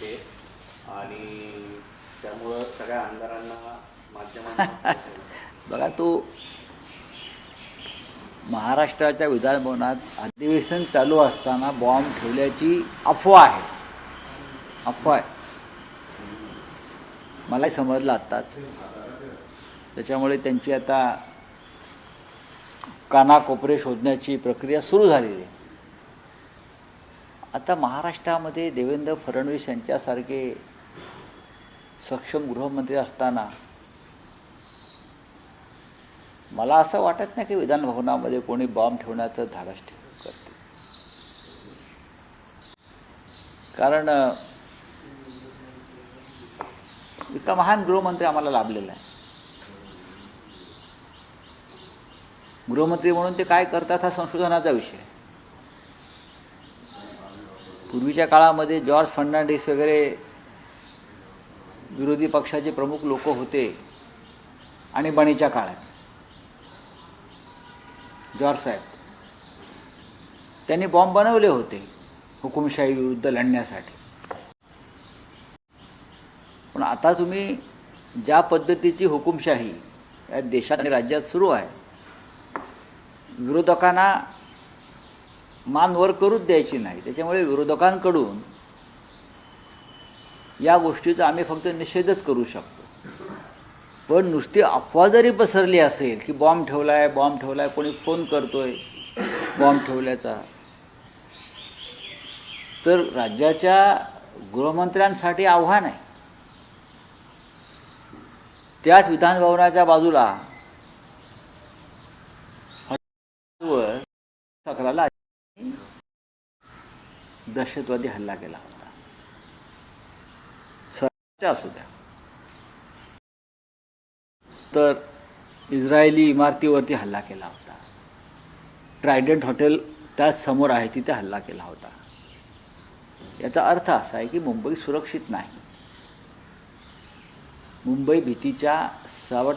नेते आणि त्यामुळं सगळ्या आमदारांना माध्यमांना बघा, तो महाराष्ट्राच्या विधानभवनात अधिवेशन चालू असताना बॉम्ब ठेवल्याची अफवा आहे. अफवा आहे, मलाही समजलं आत्ताच. त्याच्यामुळे त्यांची आता कानाकोपरे शोधण्याची प्रक्रिया सुरू झालेली आहे. आता महाराष्ट्रामध्ये देवेंद्र फडणवीस यांच्यासारखे सक्षम गृहमंत्री असताना मला असं वाटत नाही की विधानभवनामध्ये कोणी बॉम्ब ठेवण्याचं धाडस करते. कारण इतका महान गृहमंत्री आम्हाला लाभलेला आहे. गृहमंत्री म्हणून ते काय करतात हा संशोधनाचा विषय. पूर्वीच्या काळामध्ये जॉर्ज फर्नांडिस वगैरे विरोधी पक्षाचे प्रमुख लोक होते आणि बणीच्या काळात जॉर्ज साहेब त्यांनी बॉम्ब बनवले होते हुकुमशाही विरुद्ध लढण्यासाठी. पण आता तुम्ही ज्या पद्धतीची हुकुमशाही या देशात आणि राज्यात सुरू आहे, विरोधकांना मान वर करूच द्यायची नाही. त्याच्यामुळे विरोधकांकडून या गोष्टीचा आम्ही फक्त निषेधच करू शकतो. पण नुसती अफवा जरी पसरली असेल की बॉम्ब ठेवलाय, बॉम्ब ठेवलाय, कोणी फोन करतोय बॉम्ब ठेवल्याचा, तर राज्याच्या गृहमंत्र्यांसाठी आव्हान आहे. त्याच विधानभवनाच्या बाजूला सकराला दहशतवादी हल्ला केला होता. सरकारचा असू द्या, तर इस्रायली इमारतीवरती हल्ला केला होता. ट्रायडंट हॉटेल त्याच समोर आहे, तिथे हल्ला केला होता. याचा अर्थ असा आहे की मुंबई सुरक्षित नाही. मुंबई भीतीच्या सावट